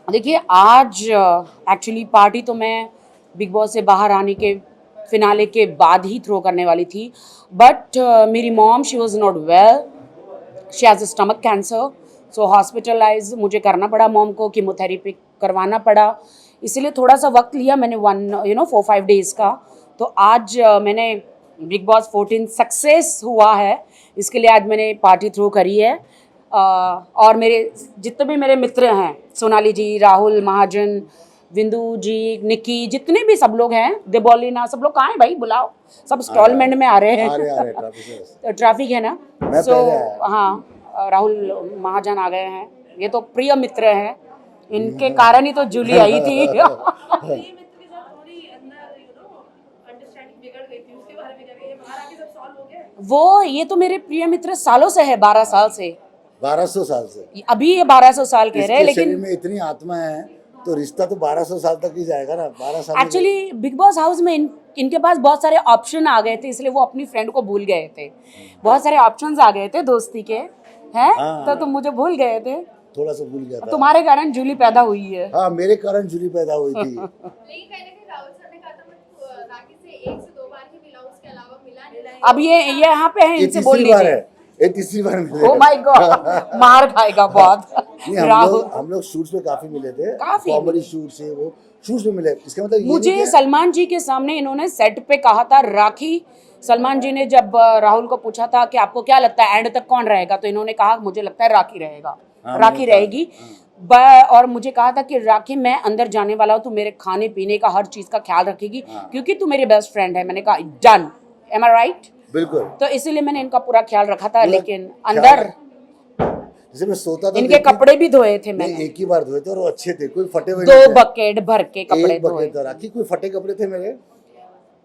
देखिए आज actually party तो मैं बिग बॉस से बाहर आने के फिनाले के बाद ही थ्रो करने वाली थी, बट मेरी mom she was not well, she has stomach cancer, so hospitalize मुझे करना पड़ा, मॉम को कीमोथेरेपी करवाना पड़ा, इसीलिए थोड़ा सा वक्त लिया मैंने 4-5 डेज़ का। तो आज मैंने बिग बॉस 14 सक्सेस हुआ है, इसके लिए आज मैंने पार्टी थ्रो करी है। और मेरे जितने भी मेरे मित्र हैं, सोनाली जी, राहुल महाजन, विंदु जी, निक्की, जितने भी सब लोग हैं, देबोलिना, सब लोग कहाँ हैं भाई, बुलाओ, सब स्टॉलमेंट में आ रहे हैं। आ रहे ट्रैफिक तो ट्रैफिक है ना, मैं सो पहले आया। हाँ, राहुल महाजन आ गए हैं, ये तो प्रिय मित्र हैं, इनके कारण ही तो जूली आई थी। वो ये तो मेरे प्रिय मित्र सालों से है, 12 साल से, 1200 साल से। अभी ये 1200 साल कह रहे हैं, इसके शरीर लेकिन में इतनी आत्मा है तो रिश्ता तो 1200 साल तक ही जाएगा ना। 12 साल एक्चुअली बिग बॉस हाउस में इनके पास बहुत सारे ऑप्शन आ गए थे, इसलिए वो अपनी फ्रेंड को भूल गए थे। बहुत सारे ऑप्शंस आ गए थे दोस्ती के, हैं हाँ, तो तुम मुझे भूल गए थे, थोड़ा सा भूल गया था। तुम्हारे कारण जूली पैदा हुई है। हाँ, मेरे कारण जूली पैदा हुई थी। अब ये यहाँ पे है, इनसे बोल तीसरी बार लीजिए। है, ये तीसरी बार मिले। ओ माय गॉड, मार खाएगा बहुत। नहीं, राहुल हम लोग शूट्स पे काफी मिले थे, काफी कॉमेडी शूट से वो शूट्स पे मिले। इसका मतलब ये नहीं मुझे कि सलमान जी के सामने इन्होंने सेट पे कहा था राखी, सलमान जी ने जब राहुल को पूछा था कि आपको क्या लगता है एंड तक कौन रहेगा, तो इन्होंने कहा मुझे लगता है राखी रहेगा, हाँ, राखी रहेगी। और मुझे कहा था कि राखी मैं अंदर जाने वाला हूँ, तू मेरे खाने पीने का हर चीज का ख्याल रखेगी, क्योंकि तू मेरी बेस्ट फ्रेंड है। मैंने कहा डन, एम आई राइट? बिल्कुल। तो इसीलिए मैंने इनका पूरा ख्याल रखा था, लेकिन ख्याल- अंदर जैसे मैं सोता था इनके कपड़े भी धोए थे नहीं, मैंने, एक ही बार धोए थे और वो अच्छे थे, कोई फटे हुए 2 नहीं थे। बकेट भर के कपड़े एक धोए। बकेट था राखी, कोई फटे कपड़े थे मेरे?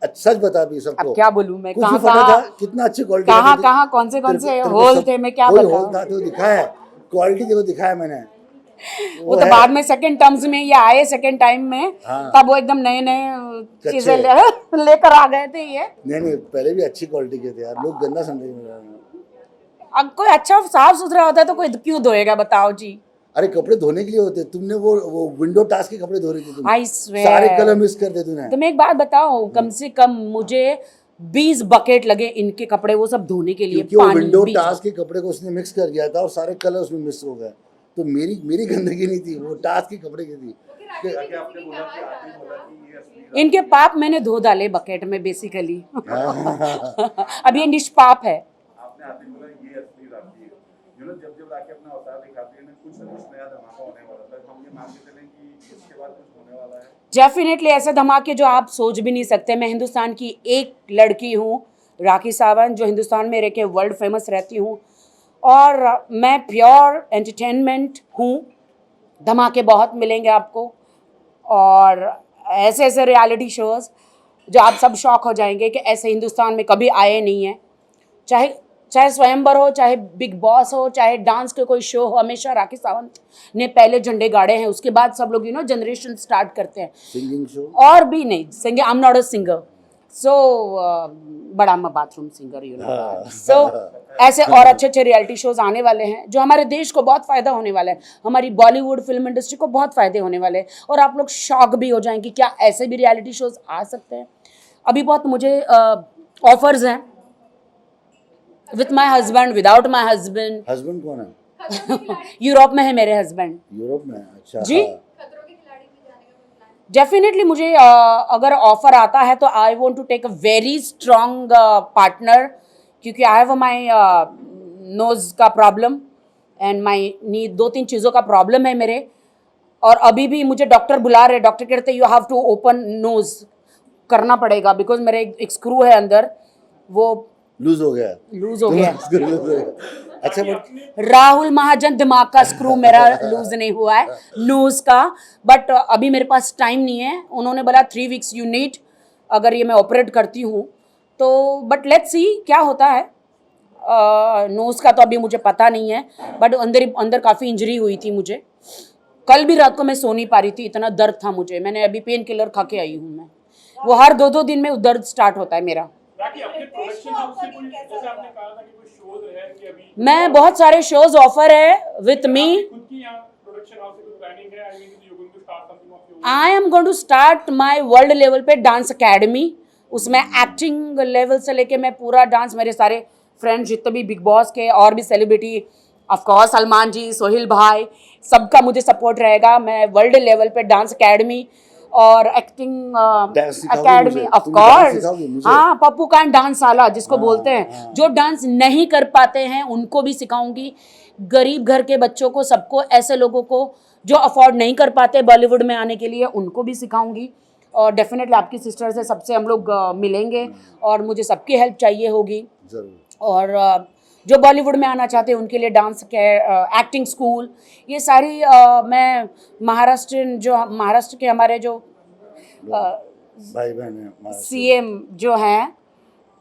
सच बता भी सबको। अब क्या बोलूं मैं, कुछ भी कहाँ फटा कहाँ था, कितना अच्छी क्वालिटी कहाँ कहाँ कौन से होल थे, मैं क्या कोई बताऊं। होल था तो दिखाया, क्वालिटी देखो दिखाया मैंने। वो तो है। बाद में सेकंड टर्म्स में ये आए, सेकंड टाइम में, हाँ। तब वो एकदम नए नए चीजें लेकर आ गए थे ये। नहीं पहले भी अच्छी क्वालिटी के थे यार, लोग गंदा समझे मेरा। अब कोई अच्छा साफ सुथरा होता है तो कोई क्यों धोएगा, बताओ जी। अरे कपड़े धोने के लिए होते, तुमने वो विंडो टास्क के कपड़े धो रही थी तुम। आई स्वेयर, सारे कलर मिक्स कर दे तूने। तुम्हें एक बात बताओ, कम से कम मुझे 20 बकेट लगे इनके कपड़े वो सब धोने के लिए, क्योंकि वो पानी विंडो 20 टास्क के कपड़े को उसने मिक्स कर दिया था और सारे कलर उसमें मिक्स हो गए। तो मेरी गंदगी नहीं थी, वो टास्क के कपड़े की थी। इनके पाप मैंने धो डाले बकेट में बेसिकली। अब ये निष्पाप है। आपने आते ही बोला ये असली राखी है। जब जब राखी अपना अवतार दिखाती है ना, कुछ ना कुछ नया धमाका होने वाला था। हम ये मान के चलें कि इसके बाद कुछ होने वाला है। डेफिनेटली ऐसे धमाके जो आप सोच भी नहीं सकते। मैं हिंदुस्तान की एक लड़की हूँ, राखी सावंत, जो हिंदुस्तान में रह के वर्ल्ड फेमस रहती हूँ, और मैं प्योर एंटरटेनमेंट हूँ। धमाके बहुत मिलेंगे आपको, और ऐसे ऐसे रियलिटी शोज़ जो आप सब शॉक हो जाएंगे कि ऐसे हिंदुस्तान में कभी आए नहीं हैं। चाहे चाहे स्वयंवर हो, चाहे बिग बॉस हो, चाहे डांस के कोई शो हो, हमेशा राखी सावंत ने पहले झंडे गाड़े हैं। उसके बाद सब लोग जनरेशन स्टार्ट करते हैं। सिंगिंग शो और भी नहीं, singing, I am not a singer, so but I am a bathroom singer, so ऐसे और अच्छे अच्छे रियलिटी शोज आने वाले हैं जो हमारे देश को बहुत फ़ायदा होने वाला है, हमारी बॉलीवुड फिल्म इंडस्ट्री को बहुत फ़ायदे होने वाले हैं। और आप लोग शॉक भी हो जाएंगे, क्या ऐसे भी रियलिटी शोज आ सकते हैं। अभी बहुत मुझे ऑफर्स हैं, with my husband, without my husband. Husband कौन है? यूरोप में है मेरे हस्बैंड। यूरोप में? अच्छा जी, डेफिनेटली मुझे अगर ऑफर आता है तो I want to take a very strong partner, क्योंकि आई हैव माई नोज का प्रॉब्लम एंड माई नी 2-3 चीज़ों का प्रॉब्लम है मेरे। और अभी भी मुझे डॉक्टर बुला रहे, डॉक्टर कहते हैं you have to open nose करना पड़ेगा, बिकॉज मेरे एक स्क्रू है अंदर, वो लूज हो गया। लूज हो गया। लूज हो गया। अच्छा बट राहुल महाजन दिमाग का स्क्रू मेरा लूज नहीं हुआ है, नोज का, बट अभी मेरे पास टाइम नहीं है। उन्होंने बोला 3 वीक्स यू नीड, अगर ये मैं ऑपरेट करती हूँ तो, बट लेट्स सी क्या होता है। नोज का तो अभी मुझे पता नहीं है, बट अंदर काफ़ी इंजरी हुई थी मुझे। कल भी रात को मैं सो नहीं पा रही थी, इतना दर्द था मुझे। मैंने अभी पेन किलर खा के आई हूँ मैं, वो हर 2-2 दिन में दर्द स्टार्ट होता है मेरा। मैं बहुत सारे शोज ऑफर है विथ मी, planning है? I mean, you're going to start something of your own? I am going to start my world level पे डांस अकेडमी. उसमें एक्टिंग लेवल से लेके मैं पूरा डांस, मेरे सारे फ्रेंड्स जितने भी बिग बॉस के और भी सेलिब्रिटी, ऑफ कोर्स सलमान जी, सोहेल भाई, सबका मुझे सपोर्ट रहेगा. मैं वर्ल्ड लेवल पे डांस अकेडमी और एक्टिंग Dance सिखाओगी अकेडमी, मुझे? ऑफ तुम डांस कोर्स. सिखाओगी मुझे? हाँ, पप्पू का डांस वाला जिसको बोलते हैं. हाँ. जो डांस नहीं कर पाते हैं उनको भी सिखाऊंगी. गरीब घर के बच्चों को, सबको, ऐसे लोगों को जो अफोर्ड नहीं कर पाते बॉलीवुड में आने के लिए, उनको भी सिखाऊंगी. और डेफिनेटली आपकी सिस्टर से, सबसे हम लोग मिलेंगे और मुझे सबकी हेल्प चाहिए होगी. जरूर. और जो बॉलीवुड में आना चाहते हैं उनके लिए डांस के एक्टिंग स्कूल, ये सारी मैं महाराष्ट्र के हमारे जो भाई बहन है हमारा. सीएम जो हैं,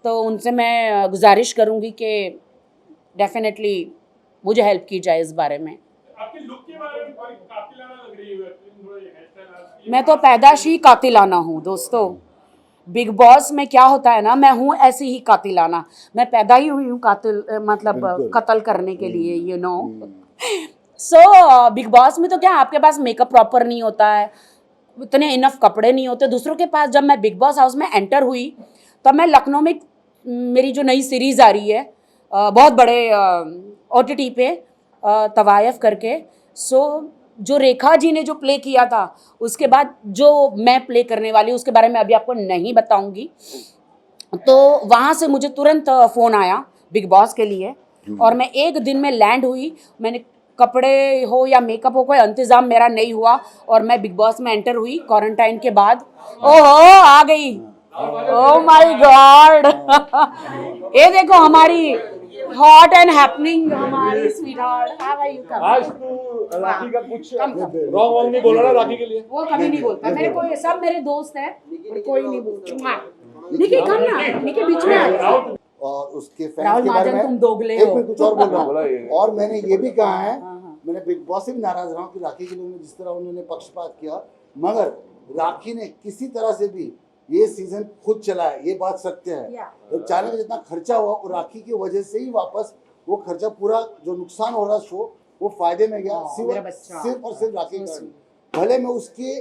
तो उनसे मैं गुजारिश करूंगी कि डेफिनेटली मुझे हेल्प की जाए इस बारे में. आपके लुक के बारे में बड़ी कातिलाना लग रही है. थोड़ा ये hairstyle मैं तो पैदाश ही कातिलाना हूँ दोस्तों. बिग बॉस में क्या होता है ना, मैं हूँ ऐसी ही कातिलाना. मैं पैदा ही हुई हूँ कातिल, मतलब बिल्कुल. कत्ल करने के लिए, you know. So big Boss में तो क्या, आपके पास मेकअप प्रॉपर नहीं होता है, इतने इनफ कपड़े नहीं होते दूसरों के पास. जब मैं बिग बॉस हाउस में एंटर हुई तब मैं लखनऊ में, मेरी जो नई सीरीज़ आ रही है बहुत बड़े OTT पे, तवायफ करके. सो जो रेखा जी ने जो प्ले किया था, उसके बाद जो मैं प्ले करने वाली हूँ उसके बारे में अभी आपको नहीं बताऊंगी. तो वहाँ से मुझे तुरंत फ़ोन आया बिग बॉस के लिए, और मैं एक दिन में लैंड हुई. मैंने कपड़े हो या मेकअप हो, कोई इंतज़ाम मेरा नहीं हुआ और मैं बिग बॉस में एंटर हुई क्वारंटाइन के बाद. ओहो, आ गई. Oh my god. ये देखो हमारी हॉट एंड हैपनिंग, हमारी स्वीटहार्ट. How are you? आज तू राखी का कुछ कम. रॉन्ग नहीं बोला ना राखी के लिए? वो कभी नहीं बोलता. मेरे को सब मेरे दोस्त हैं और कोई नहीं बोलता. निकी कम ना, निकी बीच में आ. और उसके फैंस राहुल के बारे महाजन, तुम में दोगले एक हो. मैं कुछ और बोल रहा बोला ये. हूँ. और मैंने ये भी कहा है, हाँ. मैंने बिग बॉस से भी नाराज रहा हूँ कि राखी के लिए जिस तरह उन्होंने पक्षपात किया, मगर राखी ने किसी तरह से भी ये सीजन खुद चलाया, ये बात सत्य है. तो चैनल का जितना खर्चा हुआ वो राखी की वजह से ही वापस वो खर्चा, पूरा जो नुकसान हो रहा शो, वो फायदे में गया. मेरा बच्चा. सिर्फ और सिर्फ राखी का. भले मैं उसके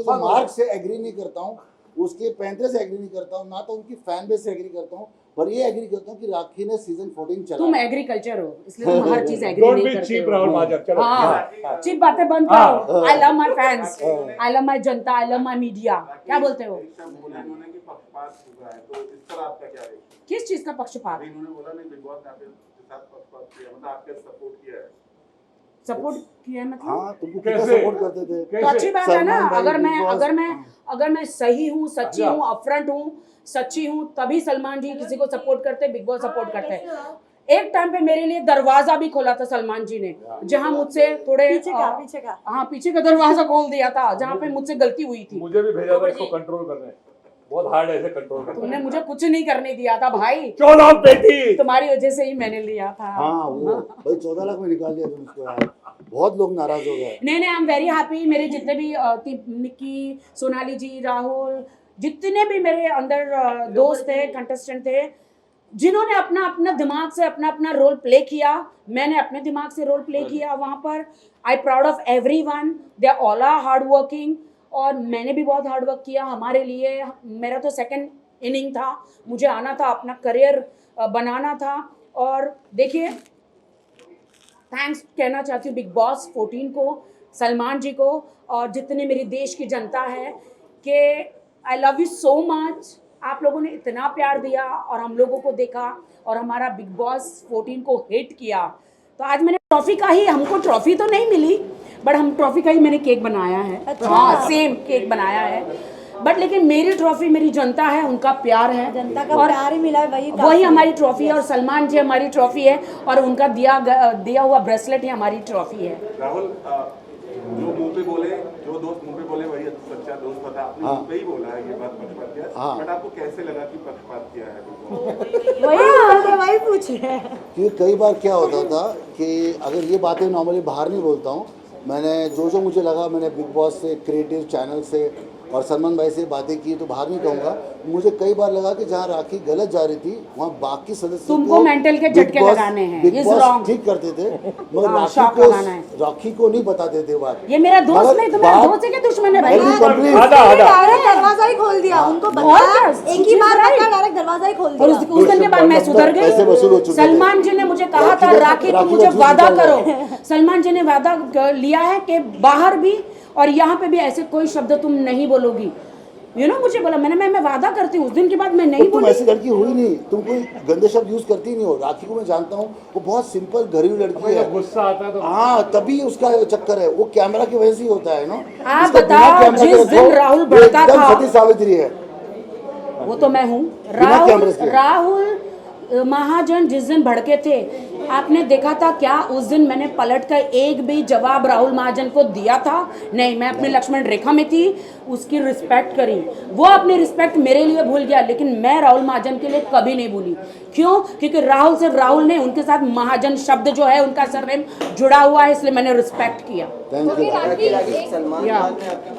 जो मार्क से एग्री नहीं करता हूँ, उसके पैंतरे से एग्री नहीं करता हूँ, ना तो उनकी फैन बेस से एग्री करता हूँ, पर ये एग्री करता हूँ कि राखी ने सीजन 14 चला. तुम एग्रीकल्चर हो, इसलिए तुम हर चीज एग्री डोंट नहीं बी करते चीप हो. राहुल महाजन. चलो हाँ, चिप बातें बंद करो. I love my fans, I love my Janata, I love my media. क्या बोलते हो? इन्होंने कि पक्षपात हुआ है, तो इस पर आपका क्या है? किस चीज का पक्षपात? इन्होंने बोला नहीं, बिग बॉस ने आपके साथ पक्षपात किया, मतलब आपके सपोर्ट किया है. सपोर्ट किया मतलब? हाँ, तुमको कितना कैसे? सपोर्ट करते थे. तो अच्छी बात है ना. सलमान भाई, अगर मैं सही हूँ, सच्ची हूँ, अपफ्रंट हूँ, सच्ची हूँ, तभी सलमान जी किसी को सपोर्ट करते, बिग बॉस सपोर्ट करते हैं. एक टाइम पे मेरे लिए दरवाजा भी खोला था सलमान जी ने, जहाँ मुझसे थोड़े पीछे का हाँ, पीछे का दरवाजा खोल दिया था, जहाँ पे मुझसे गलती हुई थी. मुझे भी भेजा था इसको कंट्रोल करने. बहुत हार्ड है इसे कंट्रोल करना. तुमने मुझे कुछ नहीं करने दिया था भाई. क्यों ना बेटी? तुम्हारी वजह से ही मैंने लिया था. हाँ, वो भाई 14 लाख में निकाल दिया तुम उसको यार. बहुत लोग नाराज हो गए. नहीं, आई एम वेरी हैप्पी. मेरे जितने भी निक्की, सोनाली जी, राहुल, जितने भी मेरे अंदर दोस्त थे, कंटेस्टेंट थे, जिन्होंने अपना अपना दिमाग से अपना अपना रोल प्ले किया, मैंने अपने दिमाग से रोल प्ले किया वहाँ पर. I proud of everyone. They all are hard working. और मैंने भी बहुत हार्ड वर्क किया हमारे लिए. मेरा तो सेकंड इनिंग था, मुझे आना था, अपना करियर बनाना था. और देखिए, थैंक्स कहना चाहती हूँ बिग बॉस 14 को, सलमान जी को, और जितने मेरी देश की जनता है, कि I love you so much. आप लोगों ने इतना प्यार दिया और हम लोगों को देखा और हमारा बिग बॉस 14 को हिट किया. तो आज मैंने ट्रॉफी का ही, हमको ट्रॉफी तो नहीं मिली, बट हम ट्रॉफी का ही मैंने केक बनाया है. अच्छा. हाँ, सेम केक बनाया है. बट लेकिन मेरी ट्रॉफी मेरी जनता है, उनका प्यार है, जनता का और प्यार ही मिला है, वही हमारी ट्रॉफी है. और सलमान जी हमारी ट्रॉफी है, और उनका दिया हुआ ब्रेसलेट ही हमारी ट्रॉफी है. राहुल, जो मुंह पे बोले, जो दोस्त मुंह पे बोले वही सच्चा दोस्त था. आपने हाँ. मुंह पे ही बोला है ये बात, पक्षपात किया. हाँ. बट आपको कैसे लगा कि पक्षपात किया है? वही पूछ रहे हैं. क्योंकि कई बार क्या होता था कि अगर ये बातें नॉर्मली बाहर नहीं बोलता हूँ, मैंने जो मुझे लगा, मैंने बिग बॉस से, क्रिएटिव चैनल से और सलमान भाई से बातें की, तो बाहर नहीं कहूँगा. मुझे कई बार लगा कि जहाँ राखी गलत जा रही थी वहाँ बाकी सदस्य तुमको मेंटल के झटके लगाने हैं, बिग He's बॉस wrong. ठीक करते थे मगर हाँ, शॉक लगाना है। राखी को नहीं बताते थे बात। ये मेरा दोस्त मगर नहीं तो मेरा बात- दोस्त है कि दुश्मन है भाई? Let me complete. आधा आधा डायरेक्ट दरवाजा ही खोल दिया उनको और बताया क्या? एक ही बार Right. बताया डायरेक्ट दरवाजा ही खोल और दिया उस दिन के बाद मैं सुधर पैसे वसूल हो गई। चुके थे। सलमान जी ने मुझे कहा था राखी तुम मुझे का जूस वादा निकाल करो। सलमान जी ने वादा लिया है कि बाहर भी और यहाँ पे भी ऐसे कोई शब्द तुम नहीं बोलोगी। मुझे बोला मैं वादा करती हूँ। उस दिन के बाद मैं नहीं तुम बोली। ऐसी लड़की हुई नहीं, तुम कोई गंदे शब्द यूज करती नहीं हो। राखी को मैं जानता हूँ, वो बहुत सिंपल घरेलू लड़की है। गुस्सा आता है तो हाँ, तभी उसका चक्कर है, वो कैमरा की वजह से ही होता है ना। आप उसका बिना बताओ, कैमरा के जिस रखो, दिन राहुल वो भड़का एकदम था- सती सावित्री है। वो तो मैं हूँ। बिना कैमरे के। राहुल महाजन जिस दिन भड़के थे, आपने देखा था क्या उस दिन मैंने पलट कर एक भी जवाब राहुल महाजन को दिया था? नहीं, मैं अपने लक्ष्मण रेखा में थी, उसकी रिस्पेक्ट करी। वो अपनी रिस्पेक्ट मेरे लिए भूल गया, लेकिन मैं राहुल महाजन के लिए कभी नहीं भूली। क्यों? क्योंकि राहुल सिर्फ राहुल ने, उनके साथ महाजन शब्द जो है उनका सरनेम जुड़ा हुआ है, इसलिए मैंने रिस्पेक्ट किया। Thank you. सलमान या। खान ने आपकी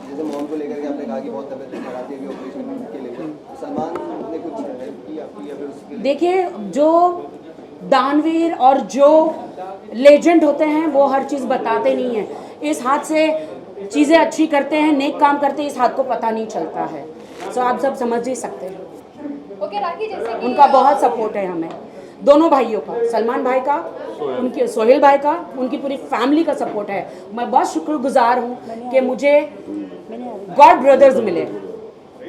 जैसे मॉम को लेकर के आपने कहा कि बहुत तबीयत खराब थी ऑपरेशन के लिए, सलमान ने कुछ हेल्प की आपकी या फिर उसके लिए? देखिए, जो दानवीर और जो लेजेंड होते हैं वो हर चीज़ बताते नहीं हैं। इस हाथ से चीज़ें अच्छी करते हैं, नेक काम करते हैं, इस हाथ को पता नहीं चलता है। सो आप सब समझ ही सकते हैं। ओके राखी, जैसे कि उनका बहुत सपोर्ट है हमें, दोनों भाइयों का, सलमान भाई का, उनके सोहेल भाई का, उनकी पूरी फैमिली का सपोर्ट है। मैं बहुत शुक्रगुजार हूँ कि मुझे गॉड ब्रदर्स मिले।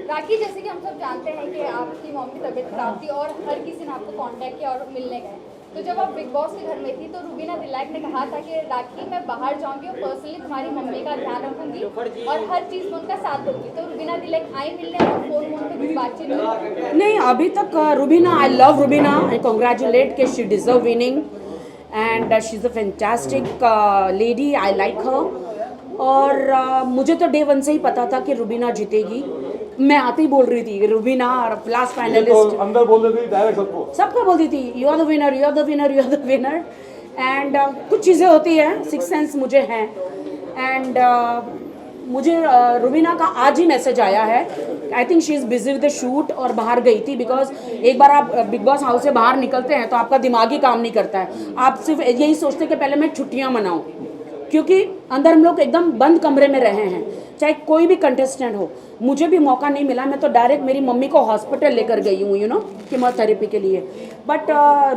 राखी, जैसे कि हम सब जानते हैं कि आपकी मॉम की तबीयत खराब थी और हर किसी ने आपको कांटेक्ट किया और मिलने गए। तो जब आप बिग बॉस के घर में थी तो रुबीना दिलाक ने कहा था कि राखी मैं बाहर जाऊंगी और पर्सनली तुम्हारी मम्मी का ध्यान रखूंगी और हर चीज़ में उनका साथ दूंगी। तो रुबीना दिलाक आई मिलने और फोन पे कुछ बातचीत हुई? नहीं, अभी तक Rubina, I love Rubina, I congratulate कि she deserve winning and she is a fantastic lady, I like her. और मुझे तो डे वन से ही पता था कि रुबीना जीतेगी। मैं आते ही बोल रही थी कि रुबीना और लास्ट ये तो फाइनलिस्ट अंदर बोल देती डायरेक्ट सबको बोलती थी you are the winner, you are the winner, you are the winner. And कुछ चीज़ें होती हैं, सिक्स सेंस मुझे हैं। एंड मुझे रुबीना का आज ही मैसेज आया है। I think she is busy with the shoot और बाहर गई थी, बिकॉज एक बार आप बिग बॉस हाउस से बाहर निकलते हैं तो आपका दिमाग ही काम नहीं करता है। आप सिर्फ यही सोचते कि पहले मैं छुट्टियाँ मनाऊँ, क्योंकि अंदर हम लोग एकदम बंद कमरे में रहे हैं। चाहे कोई भी कंटेस्टेंट हो, मुझे भी मौका नहीं मिला। मैं तो डायरेक्ट मेरी मम्मी को हॉस्पिटल लेकर गई हूँ कीमोथेरेपी के लिए। बट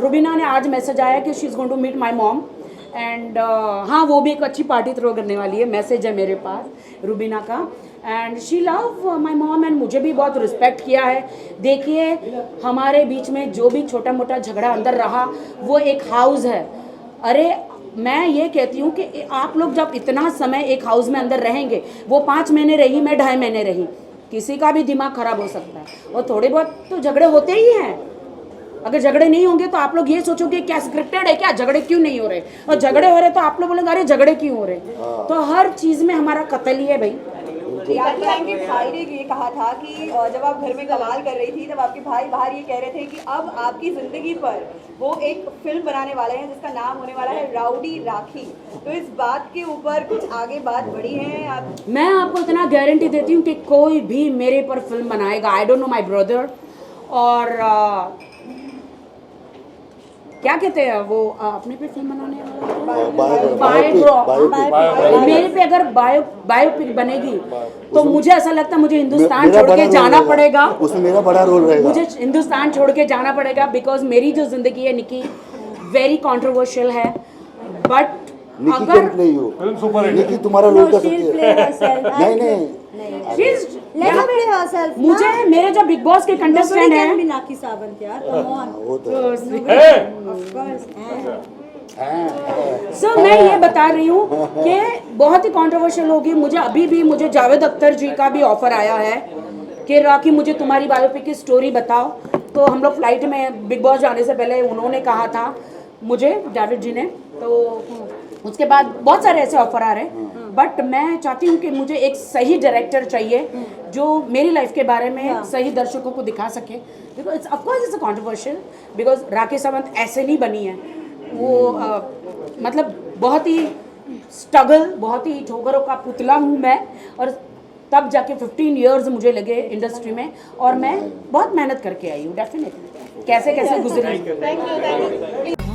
रुबीना ने आज मैसेज आया कि she is going to meet my mom and हाँ, वो भी एक अच्छी पार्टी थ्रो करने वाली है। मैसेज है मेरे पास रुबीना का and she love my mom and मुझे भी बहुत रिस्पेक्ट किया है। देखिए, हमारे बीच में जो भी छोटा मोटा झगड़ा अंदर रहा वो एक हाउस है। अरे, मैं ये कहती हूँ कि आप लोग जब इतना समय एक हाउस में अंदर रहेंगे, वो 5 महीने रही, मैं 2.5 महीने रही, किसी का भी दिमाग खराब हो सकता है और थोड़े बहुत तो झगड़े होते ही हैं। अगर झगड़े नहीं होंगे तो आप लोग ये सोचोगे क्या स्क्रिप्टेड है क्या, झगड़े क्यों नहीं हो रहे, और झगड़े हो रहे तो आप लोग बोलेंगे अरे झगड़े क्यों हो रहे। तो हर चीज़ में हमारा कत्ल ही है भाई। आपके भाई ने ये कहा था कि जब आप घर में कमाल कर रही थी तब आपके भाई बाहर ये कह रहे थे कि अब आपकी जिंदगी पर वो एक फिल्म बनाने वाले हैं जिसका नाम होने वाला है राउडी राखी। तो इस बात के ऊपर कुछ आगे बात बढ़ी है आप? मैं आपको इतना गारंटी देती हूँ कि कोई भी मेरे पर फिल्म बनाएगा। I don't know my brother, और क्या कहते हैं वो अपने पे फिल्म बनाने वाला, मेरे पे अगर बायोपिक बनेगी तो मुझे ऐसा लगता है मुझे हिंदुस्तान छोड़ के जाना पड़ेगा। उसमें मेरा बड़ा रोल रहेगा। मुझे हिंदुस्तान छोड़ के जाना पड़ेगा बिकॉज मेरी जो जिंदगी है निकी वेरी कंट्रोवर्शियल है। बट निकी अगर क्यों प्ले हो? फिल्म सुपर हिट निकी तुम्हारा रोल कर सकती she'll play है। herself. नहीं Let her play herself. मुझे मेरे जो बिग बॉस के कंटेस्टेंट can be हैं, Naki Sawant, यार. Come on. वो तो है Of course. सो मैं ये बता रही हूँ कि बहुत ही कंट्रोवर्शियल होगी। मुझे जावेद अख्तर जी का भी ऑफर आया है कि राखी मुझे तुम्हारी बायोपिक की स्टोरी बताओ। तो हम लोग फ्लाइट में बिग बॉस जाने से पहले उन्होंने कहा था मुझे, जावेद जी ने, तो उसके बाद बहुत सारे ऐसे ऑफर आ रहे हैं। बट मैं चाहती हूँ कि मुझे एक सही डायरेक्टर चाहिए जो मेरी लाइफ के बारे में सही दर्शकों को दिखा सके। Because it's of course it's a controversial, because Rakhi Sawant ऐसे नहीं बनी है। वो मतलब बहुत ही स्ट्रगल, बहुत ही ठोकरों का पुतला हूँ मैं, और तब जाके 15 इयर्स मुझे लगे इंडस्ट्री में, और मैं बहुत मेहनत करके आई हूँ डेफिनेटली, कैसे कैसे गुजरी। Thank you